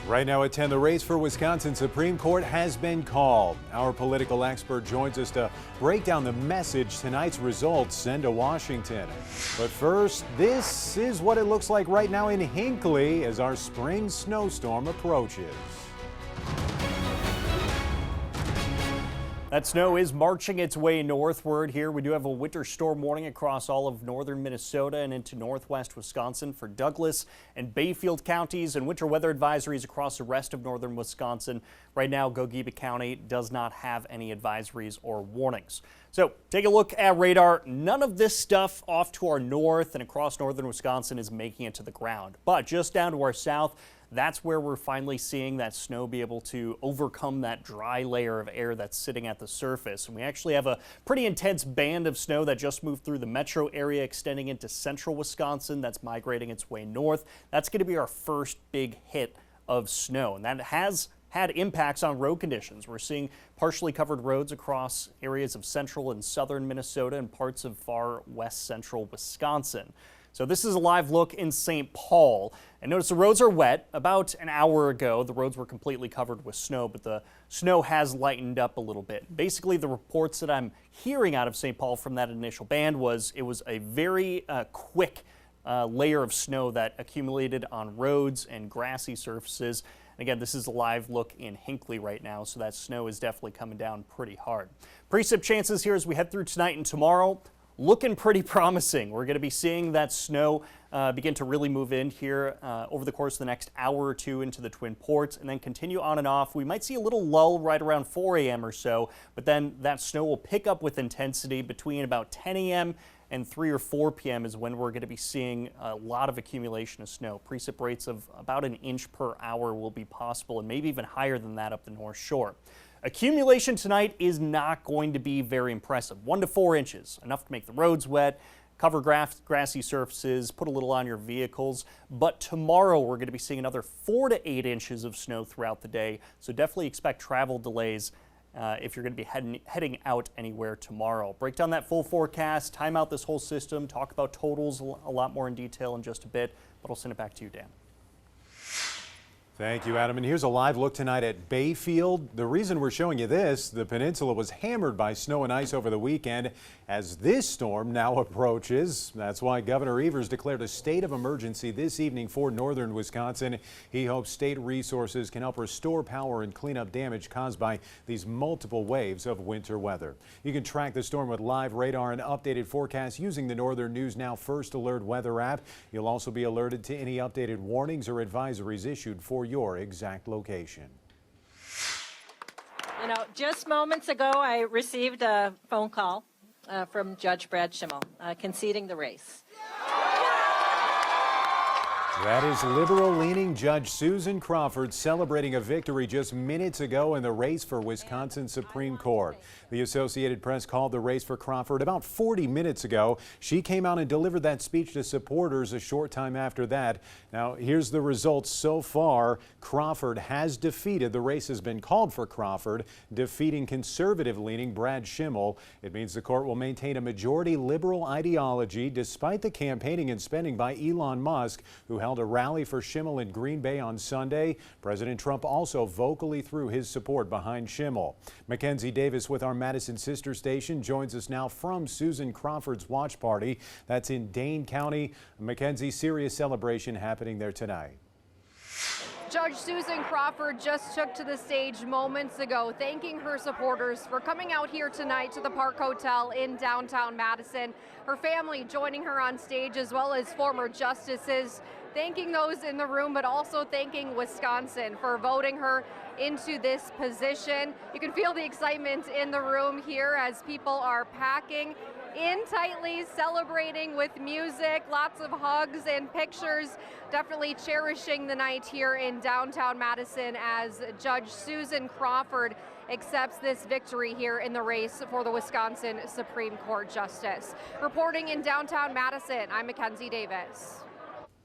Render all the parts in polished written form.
Right now at 10, the race for Wisconsin Supreme Court has been called. Our political expert joins us to break down the message tonight's results send to Washington. But first, this is what it looks like right now in Hinckley as our spring snowstorm approaches. That snow is marching its way northward here. We do have a winter storm warning across all of northern Minnesota and into northwest Wisconsin for Douglas and Bayfield counties, and winter weather advisories across the rest of northern Wisconsin. Right now, Gogebic County does not have any advisories or warnings. So take a look at radar. None of this stuff off to our north and across northern Wisconsin is making it to the ground, but just down to our south, that's where we're finally seeing that snow be able to overcome that dry layer of air that's sitting at the surface. And we actually have a pretty intense band of snow that just moved through the metro area, extending into central Wisconsin. That's migrating its way north. That's going to be our first big hit of snow, and that has had impacts on road conditions. We're seeing partially covered roads across areas of central and southern Minnesota and parts of far west central Wisconsin. So this is a live look in St. Paul, and notice the roads are wet. About an hour ago, the roads were completely covered with snow, but the snow has lightened up a little bit. Basically, the reports that I'm hearing out of St. Paul from that initial band was it was a very quick layer of snow that accumulated on roads and grassy surfaces. Again, this is a live look in Hinckley right now, so that snow is definitely coming down pretty hard. Precip chances here as we head through tonight and tomorrow, looking pretty promising. We're going to be seeing that snow begin to really move in here over the course of the next hour or two into the Twin Ports and then continue on and off. We might see a little lull right around 4 a.m. or so, but then that snow will pick up with intensity between about 10 a.m. and 3 or 4 p.m. is when we're going to be seeing a lot of accumulation of snow. Precip rates of about an inch per hour will be possible, and maybe even higher than that up the North Shore. Accumulation tonight is not going to be very impressive. 1 to 4 inches, enough to make the roads wet, cover grassy surfaces, put a little on your vehicles. But tomorrow we're going to be seeing another 4 to 8 inches of snow throughout the day. So definitely expect travel delays if you're going to be heading out anywhere tomorrow. Break down that full forecast, time out this whole system, talk about totals a lot more in detail in just a bit. But I'll send it back to you, Dan. Thank you, Adam. And here's a live look tonight at Bayfield. The reason we're showing you this, the peninsula was hammered by snow and ice over the weekend as this storm now approaches. That's why Governor Evers declared a state of emergency this evening for northern Wisconsin. He hopes state resources can help restore power and clean up damage caused by these multiple waves of winter weather. You can track the storm with live radar and updated forecasts using the Northern News Now First Alert weather app. You'll also be alerted to any updated warnings or advisories issued for your exact location. You know, just moments ago, I received a phone call from Judge Brad Schimmel conceding the race. That is liberal-leaning Judge Susan Crawford celebrating a victory just minutes ago in the race for Wisconsin Supreme Court. The Associated Press called the race for Crawford about 40 minutes ago. She came out and delivered that speech to supporters a short time after that. Now, here's the results so far. Crawford has defeated. The race has been called for Crawford, defeating conservative-leaning Brad Schimmel. It means the court will maintain a majority liberal ideology despite the campaigning and spending by Elon Musk, who held a rally for Schimmel in Green Bay on Sunday. President Trump also vocally threw his support behind Schimmel. Mackenzie Davis with our Madison sister station joins us now from Susan Crawford's watch party. That's in Dane County. Mackenzie, serious celebration happening there tonight. Judge Susan Crawford just took to the stage moments ago, thanking her supporters for coming out here tonight to the Park Hotel in downtown Madison. Her family joining her on stage, as well as former justices, thanking those in the room, but also thanking Wisconsin for voting her into this position. You can feel the excitement in the room here as people are packing in tightly, celebrating with music, lots of hugs and pictures, definitely cherishing the night here in downtown Madison as Judge Susan Crawford accepts this victory here in the race for the Wisconsin Supreme Court Justice. Reporting in downtown Madison, I'm Mackenzie Davis.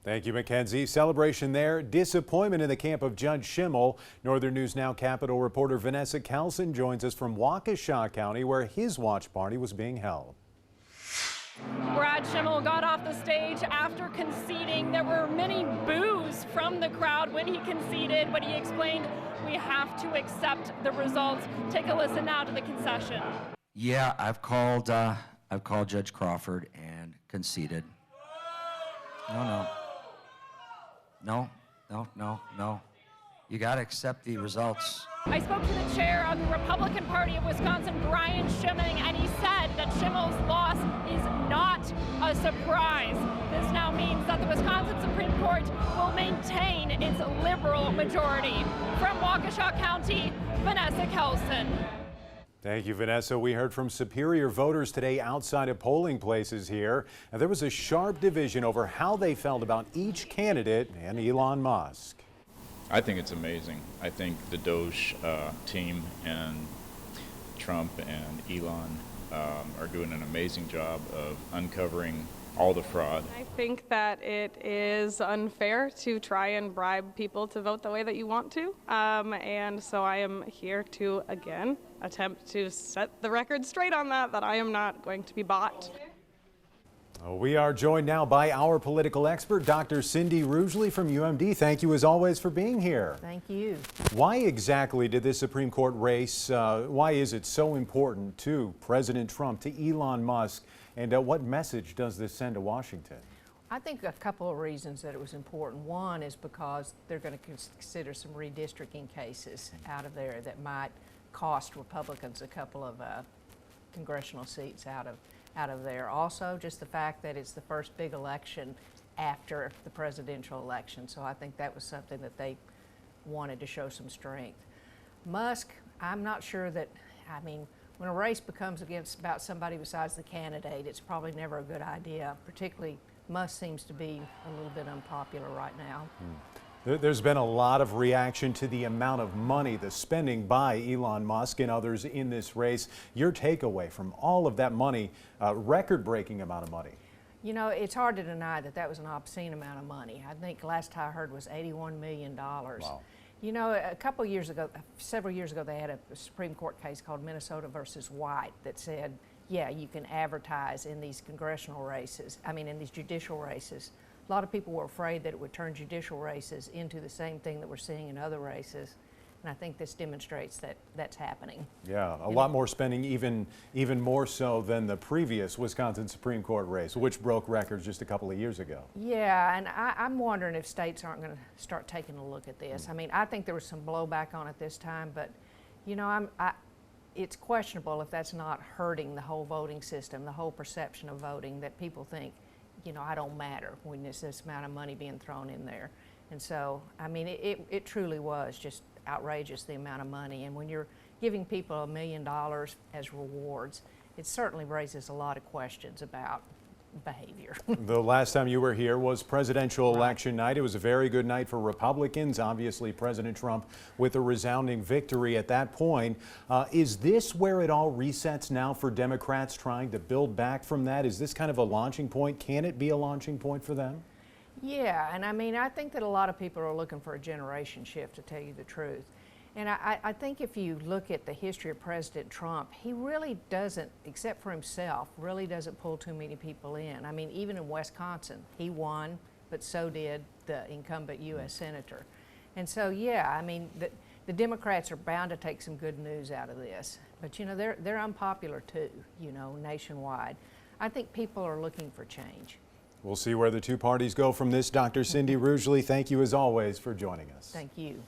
Thank you, Mackenzie. Celebration there. Disappointment in the camp of Judge Schimmel. Northern News Now Capitol reporter Vanessa Kelson joins us from Waukesha County, where his watch party was being held. Brad Schimmel got off the stage after conceding. There were many boos from the crowd when he conceded, but he explained we have to accept the results. Take a listen now to the concession. Yeah, I've called Judge Crawford and conceded. No. You got to accept the results. I spoke to the chair of the Republican Party of Wisconsin, Brian Schimming, and he said that Schimmel's loss is not a surprise. This now means that the Wisconsin Supreme Court will maintain its liberal majority. From Waukesha County, Vanessa Kelson. Thank you, Vanessa. We heard from Superior voters today outside of polling places here. And there was a sharp division over how they felt about each candidate and Elon Musk. I think it's amazing. I think the Doge team and Trump and Elon are doing an amazing job of uncovering all the fraud. I think that it is unfair to try and bribe people to vote the way that you want to. And so I am here to, again, attempt to set the record straight on that I am not going to be bought. We are joined now by our political expert, Dr. Cindy Rugeley from UMD. Thank you as always for being here. Thank you. Why exactly did this Supreme Court race, why is it so important to President Trump, to Elon Musk, and what message does this send to Washington? I think a couple of reasons that it was important. One is because they're going to consider some redistricting cases out of there that might cost Republicans a couple of congressional seats out of there. Also, just the fact that it's the first big election after the presidential election. So I think that was something that they wanted to show some strength. Musk, I'm not sure that, when a race becomes against about somebody besides the candidate, it's probably never a good idea. Particularly, Musk seems to be a little bit unpopular right now. There's been a lot of reaction to the amount of money, the spending by Elon Musk and others in this race. Your takeaway from all of that money, record-breaking amount of money. You know, it's hard to deny that that was an obscene amount of money. I think last I heard was $81 million. Wow. You know, several years ago, they had a Supreme Court case called Minnesota versus White that said, yeah, you can advertise in these congressional races, in these judicial races. A lot of people were afraid that it would turn judicial races into the same thing that we're seeing in other races. And I think this demonstrates that that's happening. Yeah, a lot more spending, even more so than the previous Wisconsin Supreme Court race, which broke records just a couple of years ago. Yeah, and I'm wondering if states aren't going to start taking a look at this. I think there was some blowback on it this time, but, you know, it's questionable if that's not hurting the whole voting system, the whole perception of voting, that people think, you know, I don't matter when there's this amount of money being thrown in there. And so, it truly was just outrageous, the amount of money. And when you're giving people $1 million as rewards, it certainly raises a lot of questions about behavior. The last time you were here was presidential election night. It was a very good night for Republicans. Obviously, President Trump with a resounding victory at that point. Is this where it all resets now for Democrats trying to build back from that? Is this kind of a launching point? Can it be a launching point for them? Yeah, and I think that a lot of people are looking for a generation shift, to tell you the truth. And I think if you look at the history of President Trump, he really doesn't, except for himself, really doesn't pull too many people in. Even in Wisconsin, he won, but so did the incumbent U.S. Senator. And so, yeah, the Democrats are bound to take some good news out of this. But, you know, they're unpopular too, you know, nationwide. I think people are looking for change. We'll see where the two parties go from this. Dr. Cindy Rugeley, thank you as always for joining us. Thank you.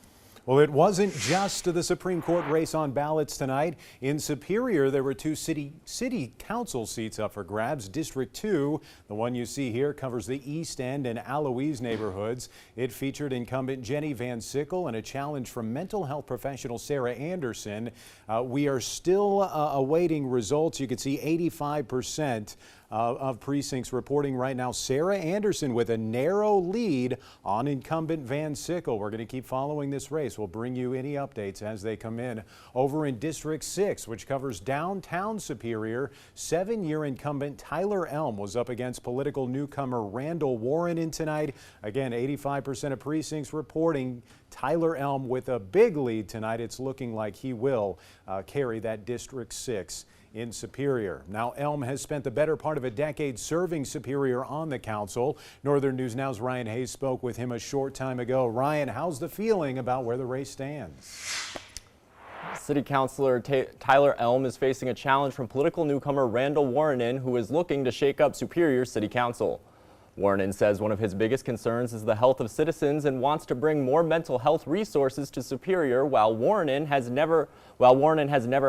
Well, it wasn't just the Supreme Court race on ballots tonight. In Superior, there were two city council seats up for grabs. District 2, the one you see here, covers the East End and Aloise neighborhoods. It featured incumbent Jenny Van Sickle and a challenge from mental health professional Sarah Anderson. We are still awaiting results. You can see 85% of precincts reporting right now Sarah Anderson with a narrow lead on incumbent Van Sickle. We're going to keep following this race. We'll bring you any updates as they come in. Over in District 6, which covers downtown Superior, 7-year incumbent Tyler Elm was up against political newcomer Randall Warren in tonight. Again, 85% of precincts reporting Tyler Elm with a big lead tonight. It's looking like he will carry that District 6 in Superior. Now, Elm has spent the better part of a decade serving Superior on the council. Northern News Now's Ryan Hayes spoke with him a short time ago. Ryan, how's the feeling about where the race stands? City Councilor Tyler Elm is facing a challenge from political newcomer Randall Warrenin, who is looking to shake up Superior City Council. Warrenin says one of his biggest concerns is the health of citizens and wants to bring more mental health resources to Superior. While Warrenin has never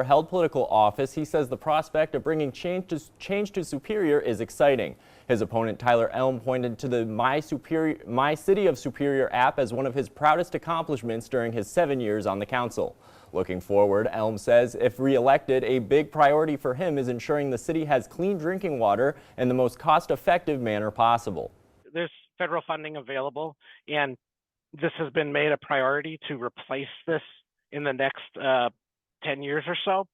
held political office, he says the prospect of bringing change to Superior is exciting. His opponent Tyler Elm pointed to the My City of Superior app as one of his proudest accomplishments during his 7 years on the council. Looking forward, Elm says if re-elected, a big priority for him is ensuring the city has clean drinking water in the most cost-effective manner possible. There's federal funding available, and this has been made a priority to replace this in the next 10 years or so.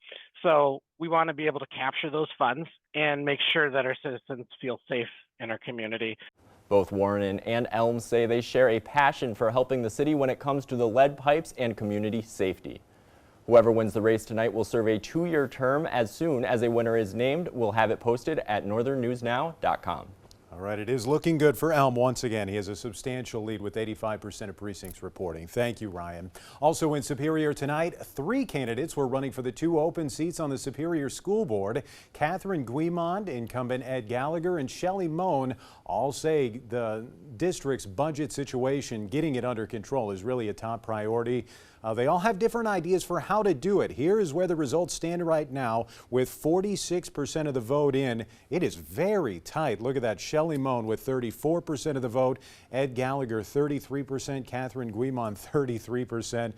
So we want to be able to capture those funds and make sure that our citizens feel safe in our community. Both Warrenin and Elm say they share a passion for helping the city when it comes to the lead pipes and community safety. Whoever wins the race tonight will serve a 2-year term. As soon as a winner is named, we'll have it posted at northernnewsnow.com. All right, it is looking good for Elm once again. He has a substantial lead with 85% of precincts reporting. Thank you, Ryan. Also in Superior tonight, 3 candidates were running for the 2 open seats on the Superior School Board. Catherine Guimond, incumbent Ed Gallagher, and Shelley Moan all say the district's budget situation, getting it under control, is really a top priority. They all have different ideas for how to do it. Here is where the results stand right now with 46% of the vote in. It is very tight. Look at that. Shelley Moan with 34% of the vote. Ed Gallagher 33%. Catherine Guimond 33%.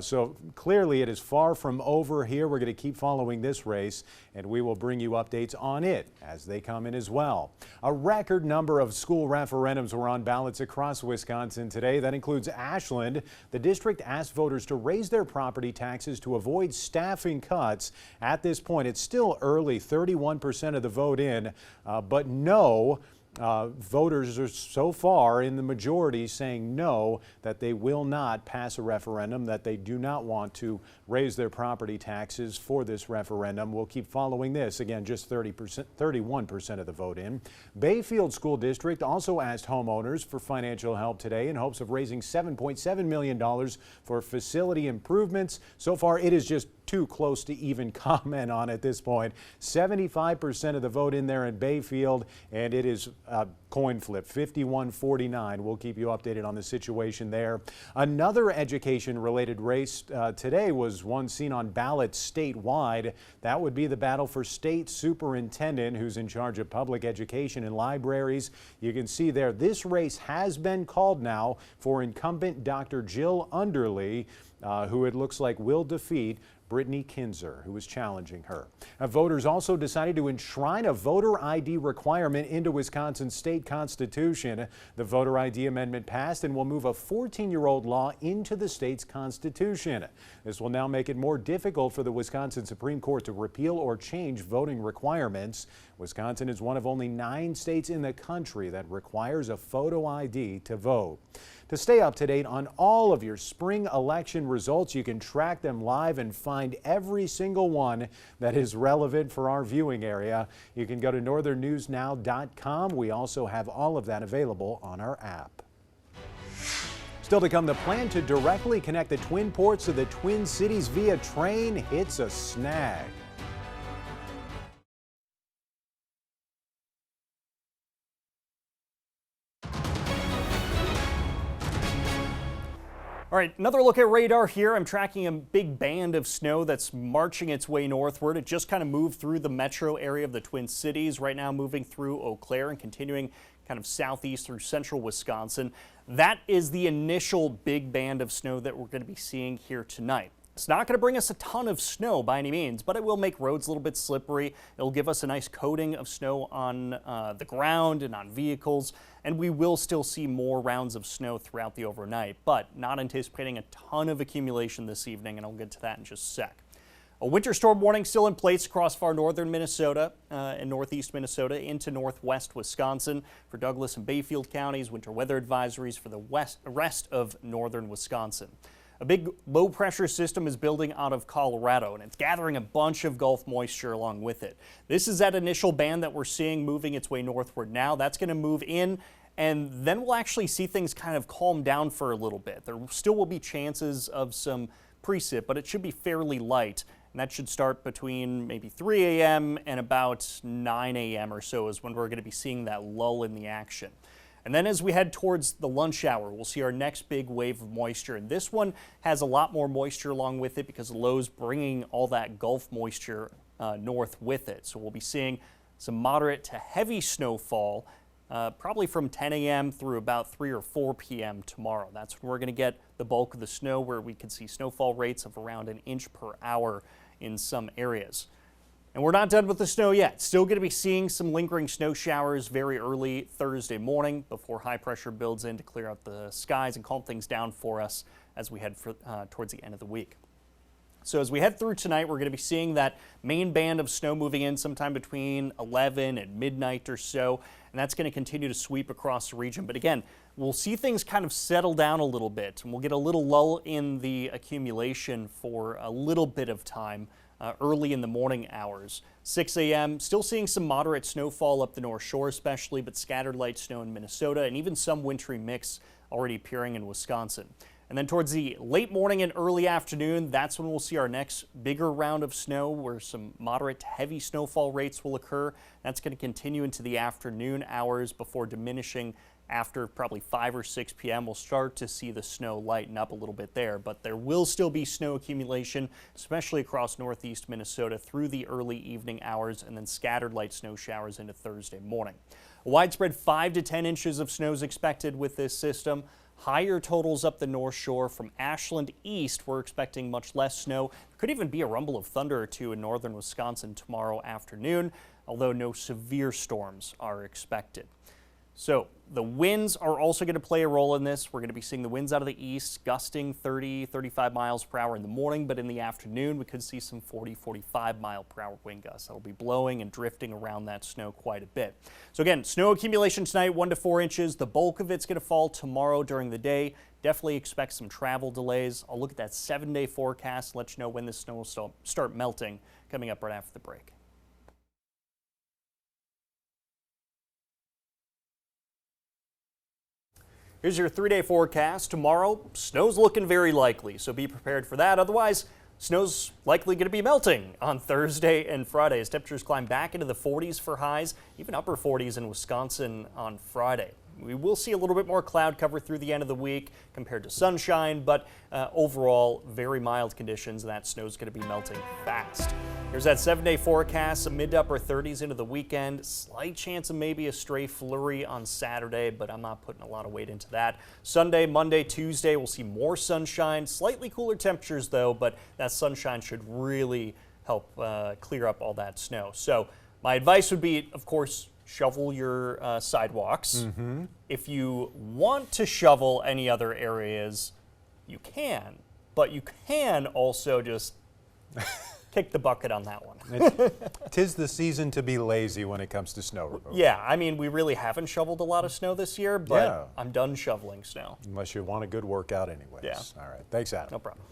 So clearly it is far from over here. We're going to keep following this race, and we will bring you updates on it as they come in as well. A record number of school referendums were on ballots across Wisconsin today. That includes Ashland. The district asked voters to raise their property taxes to avoid staffing cuts. At this point, it's still early, 31% of the vote in, but no. Voters are so far in the majority saying no, that they will not pass a referendum, that they do not want to raise their property taxes for this referendum. We'll keep following this. Again, just 31% of the vote in. Bayfield School District also asked homeowners for financial help today in hopes of raising $7.7 million for facility improvements. So far, it is just too close to even comment on at this point. 75% of the vote in there in Bayfield, and it is coin flip, 51-49. We'll keep you updated on the situation there. Another education-related race today was one seen on ballots statewide. That would be the battle for state superintendent, who's in charge of public education and libraries. You can see there, this race has been called now for incumbent Dr. Jill Underly, who it looks like will defeat Brittany Kinzer, who is challenging her. Voters also decided to enshrine a voter ID requirement into Wisconsin's state constitution. The voter ID amendment passed and will move a 14-year-old law into the state's constitution. This will now make it more difficult for the Wisconsin Supreme Court to repeal or change voting requirements. Wisconsin is one of only 9 states in the country that requires a photo ID to vote. To stay up to date on all of your spring election results, you can track them live and find every single one that is relevant for our viewing area. You can go to northernnewsnow.com. We also have all of that available on our app. Still to come, the plan to directly connect the Twin Ports to the Twin Cities via train hits a snag. All right, another look at radar here. I'm tracking a big band of snow that's marching its way northward. It just kind of moved through the metro area of the Twin Cities, right now moving through Eau Claire and continuing kind of southeast through central Wisconsin. That is the initial big band of snow that we're going to be seeing here tonight. It's not going to bring us a ton of snow by any means, but it will make roads a little bit slippery. It'll give us a nice coating of snow on the ground and on vehicles, and we will still see more rounds of snow throughout the overnight, but not anticipating a ton of accumulation this evening, and I'll get to that in just a sec. A winter storm warning still in place across far northern Minnesota and northeast Minnesota into northwest Wisconsin. For Douglas and Bayfield counties, winter weather advisories for the rest of northern Wisconsin. A big low pressure system is building out of Colorado, and it's gathering a bunch of Gulf moisture along with it. This is that initial band that we're seeing moving its way northward now. That's going to move in, and then we'll actually see things kind of calm down for a little bit. There still will be chances of some precip, but it should be fairly light. And that should start between maybe 3 a.m. and about 9 a.m. or so is when we're going to be seeing that lull in the action. And then as we head towards the lunch hour, we'll see our next big wave of moisture. And this one has a lot more moisture along with it because the low's bringing all that Gulf moisture north with it. So we'll be seeing some moderate to heavy snowfall probably from 10 a.m. through about 3 or 4 p.m. tomorrow. That's when we're going to get the bulk of the snow, where we could see snowfall rates of around an inch per hour in some areas. And we're not done with the snow yet. Still going to be seeing some lingering snow showers very early Thursday morning before high pressure builds in to clear out the skies and calm things down for us as we head towards the end of the week. So as we head through tonight, we're going to be seeing that main band of snow moving in sometime between 11 and midnight or so, and that's going to continue to sweep across the region. But again, we'll see things kind of settle down a little bit, and we'll get a little lull in the accumulation for a little bit of time early in the morning hours. 6 a.m., still seeing some moderate snowfall up the North Shore especially, but scattered light snow in Minnesota and even some wintry mix already appearing in Wisconsin. And then towards the late morning and early afternoon, that's when we'll see our next bigger round of snow where some moderate to heavy snowfall rates will occur. That's going to continue into the afternoon hours before diminishing after probably 5 or 6 p.m. We'll start to see the snow lighten up a little bit there, but there will still be snow accumulation, especially across northeast Minnesota through the early evening hours, and then scattered light snow showers into Thursday morning. A widespread 5 to 10 inches of snow is expected with this system. Higher totals up the North Shore. From Ashland east, we're expecting much less snow. There could even be a rumble of thunder or two in northern Wisconsin tomorrow afternoon, although no severe storms are expected. So the winds are also going to play a role in this. We're going to be seeing the winds out of the east gusting 30, 35 miles per hour in the morning, but in the afternoon we could see some 40, 45 mile per hour wind gusts. That'll be blowing and drifting around that snow quite a bit. So again, snow accumulation tonight, 1 to 4 inches. The bulk of it's going to fall tomorrow during the day. Definitely expect some travel delays. I'll look at that 7-day forecast, let you know when the snow will start melting coming up right after the break. Here's your 3-day forecast. Tomorrow, snow's looking very likely, so be prepared for that. Otherwise, snow's likely going to be melting on Thursday and Friday as temperatures climb back into the 40s for highs, even upper 40s in Wisconsin on Friday. We will see a little bit more cloud cover through the end of the week compared to sunshine, but overall, very mild conditions, and that snow's going to be melting fast. Here's that 7-day forecast, some mid to upper 30s into the weekend. Slight chance of maybe a stray flurry on Saturday, but I'm not putting a lot of weight into that. Sunday, Monday, Tuesday, we'll see more sunshine. Slightly cooler temperatures, though, but that sunshine should really help clear up all that snow. So my advice would be, of course, shovel your sidewalks. If you want to shovel any other areas, you can, but you can also just kick the bucket on that one. Tis the season to be lazy when it comes to snow removal. Yeah, I mean, we really haven't shoveled a lot of snow this year, but Yeah. I'm done shoveling snow. Unless you want a good workout anyways. Yeah. All right. Thanks, Adam. No problem.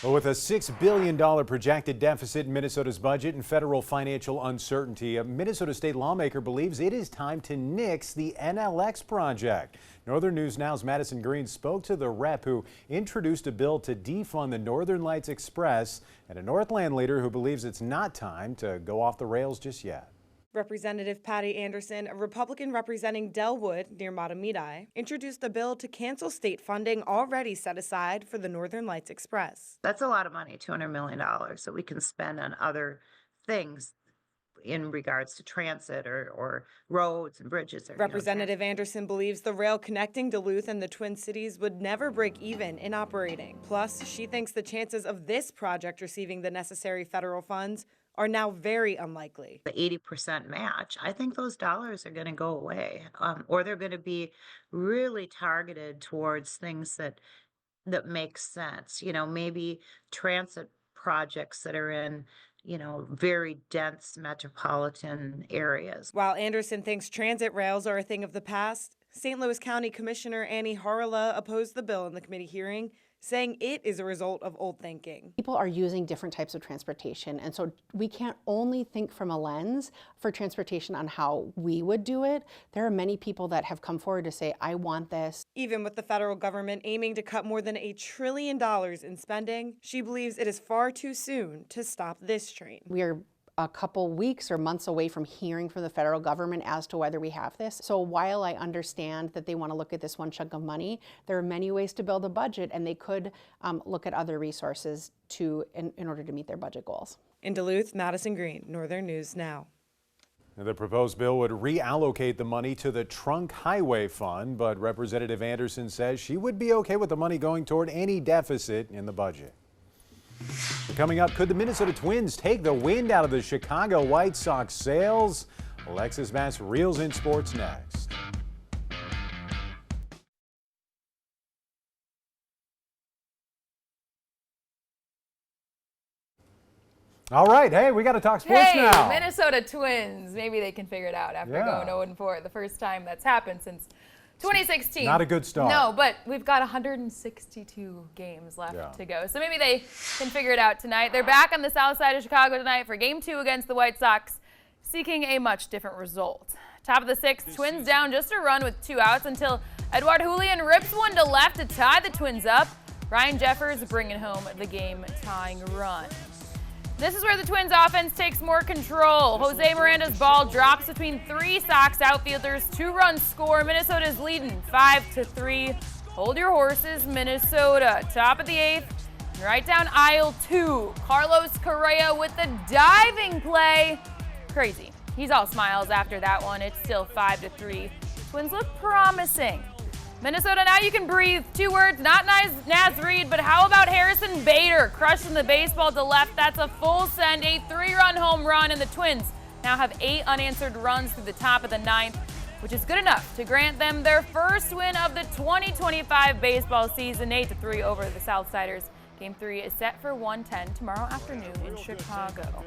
Well, with a $6 billion projected deficit in Minnesota's budget and federal financial uncertainty, a Minnesota state lawmaker believes it is time to nix the NLX project. Northern News Now's Madison Green spoke to the rep who introduced a bill to defund the Northern Lights Express and a Northland leader who believes it's not time to go off the rails just yet. Representative Patty Anderson, a Republican representing Delwood near Matamidi, introduced a bill to cancel state funding already set aside for the Northern Lights Express. That's a lot of money, $200 million, that we can spend on other things in regards to transit or roads and bridges. Representative Anderson believes the rail connecting Duluth and the Twin Cities would never break even in operating. Plus, she thinks the chances of this project receiving the necessary federal funds are now very unlikely. The 80% match, I think those dollars are going to go away, or they're going to be really targeted towards things that make sense. You know, maybe transit projects that are in, you know, very dense metropolitan areas. While Anderson thinks transit rails are a thing of the past, St. Louis County Commissioner Annie Harla opposed the bill in the committee hearing, saying it is a result of old thinking. People are using different types of transportation, and so we can't only think from a lens for transportation on how we would do it. There are many people that have come forward to say, I want this. Even with the federal government aiming to cut more than $1 trillion in spending, she believes it is far too soon to stop this train. We are a couple weeks or months away from hearing from the federal government as to whether we have this. So while I understand that they want to look at this one chunk of money, there are many ways to build a budget, and they could look at other resources in order to meet their budget goals. In Duluth, Madison Green, Northern News Now. The proposed bill would reallocate the money to the Trunk Highway Fund, but Representative Anderson says she would be okay with the money going toward any deficit in the budget. Coming up, could the Minnesota Twins take the wind out of the Chicago White Sox sails? Alexis Bass reels in sports next. All right, hey, we got to talk sports now. Minnesota Twins. Maybe they can figure it out after going 0-4. The first time that's happened since 2016. Not a good start. No, but we've got 162 games left to go. So maybe they can figure it out tonight. They're back on the south side of Chicago tonight for Game 2 against the White Sox, seeking a much different result. Top of the sixth, Twins down just a run with 2 outs until Edouard Julian rips one to left to tie the Twins up. Ryan Jeffers bringing home the game-tying run. This is where the Twins offense takes more control. Jose Miranda's ball drops between 3 Sox outfielders. 2-run score. Minnesota's leading 5-3. Hold your horses, Minnesota. Top of the 8th, right down aisle 2. Carlos Correa with the diving play. Crazy. He's all smiles after that one. It's still 5-3. Twins look promising. Minnesota, now you can breathe. 2 words, not Naz Reid, but how about Harrison Bader crushing the baseball to left? That's a full send, a 3-run home run, and the Twins now have 8 unanswered runs through the top of the 9th, which is good enough to grant them their first win of the 2025 baseball season, 8-3 over the Southsiders. Game 3 is set for 1:10 tomorrow afternoon in Chicago.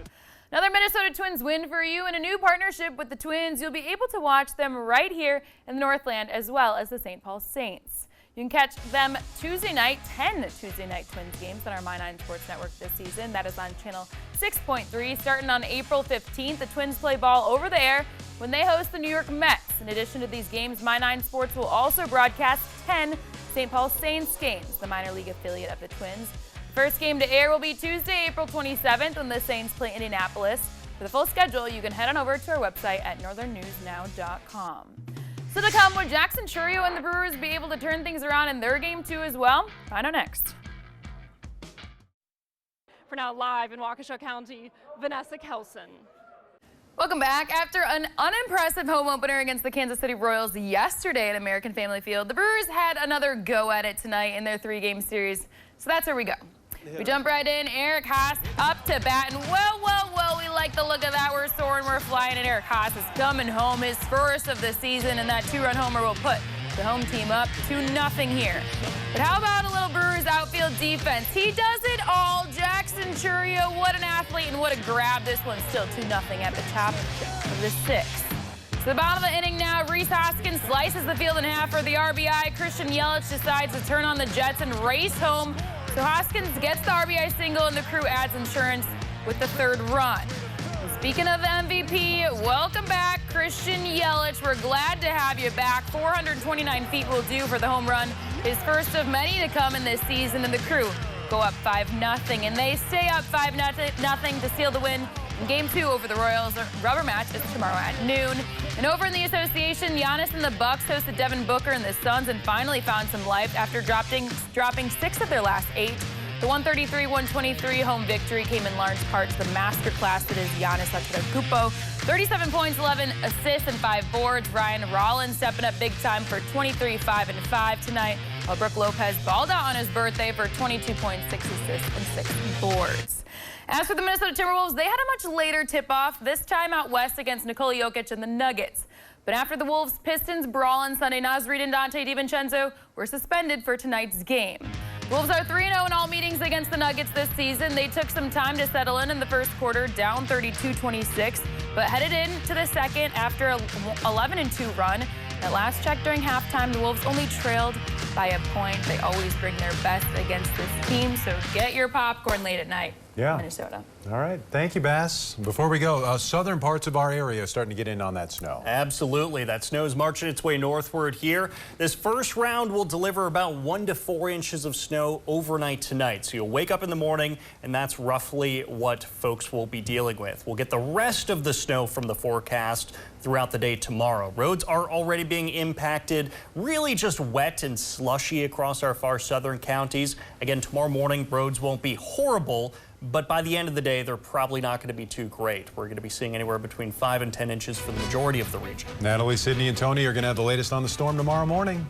Another Minnesota Twins win for you. In a new partnership with the Twins, you'll be able to watch them right here in the Northland as well as the St. Paul Saints. You can catch them Tuesday night, 10 Tuesday night Twins games on our My9 Sports Network this season. That is on channel 6.3. Starting on April 15th, the Twins play ball over the air when they host the New York Mets. In addition to these games, My9 Sports will also broadcast 10 St. Paul Saints games, the minor league affiliate of the Twins. First game to air will be Tuesday, April 27th when the Saints play Indianapolis. For the full schedule, you can head on over to our website at northernnewsnow.com. So to come, would Jackson Churio and the Brewers be able to turn things around in their Game 2 as well? Find out next. For now, live in Waukesha County, Vanessa Kelson. Welcome back. After an unimpressive home opener against the Kansas City Royals yesterday at American Family Field, the Brewers had another go at it tonight in their 3-game series. So that's where we go. We jump right in. Eric Haas up to bat, and well, we like the look of that. We're soaring, we're flying, and Eric Haas is coming home, his first of the season, and that 2-run homer will put the home team up 2-0 here. But how about a little Brewers outfield defense? He does it all. Jackson Churio, what an athlete, and what a grab. This one's still 2-0 at the top of the 6th. To the bottom of the inning now, Rhys Hoskins slices the field in half for the RBI. Christian Yelich decides to turn on the Jets and race home. So Hoskins gets the RBI single, and the crew adds insurance with the 3rd run. And speaking of the MVP, welcome back, Christian Yelich. We're glad to have you back. 429 feet will do for the home run, his first of many to come in this season, and the crew go up 5-0, and they stay up 5-0 to seal the win in Game 2 over the Royals. Rubber match is tomorrow at noon. And over in the association, Giannis and the Bucks hosted Devin Booker and the Suns and finally found some life after dropping 6 of their last 8. The 133-123 home victory came in large part to the masterclass that is Giannis Antetokounmpo. 37 points, 11 assists, and 5 boards. Ryan Rollins stepping up big time for 23, 5, and 5 tonight, while Brook Lopez balled out on his birthday for 22 points, 6 assists, and 6 boards. As for the Minnesota Timberwolves, they had a much later tip-off, this time out west against Nikola Jokic and the Nuggets. But after the Wolves-Pistons brawl on Sunday, Naz Reid and Donte DiVincenzo were suspended for tonight's game. Wolves are 3-0 in all meetings against the Nuggets this season. They took some time to settle in the first quarter, down 32-26, but headed into the second after an 11-2 run. At last check during halftime, the Wolves only trailed by a point. They always bring their best against this team, so get your popcorn late at night. Yeah. Minnesota. All right. Thank you, Bass. Before we go, southern parts of our area are starting to get in on that snow. Absolutely. That snow is marching its way northward here. This first round will deliver about 1 to 4 inches of snow overnight tonight. So you'll wake up in the morning, and that's roughly what folks will be dealing with. We'll get the rest of the snow from the forecast throughout the day tomorrow. Roads are already being impacted, really just wet and slushy across our far southern counties. Again, tomorrow morning, roads won't be horrible, but by the end of the day, they're probably not going to be too great. We're going to be seeing anywhere between 5 and 10 inches for the majority of the region. Natalie, Sydney, and Tony are going to have the latest on the storm tomorrow morning.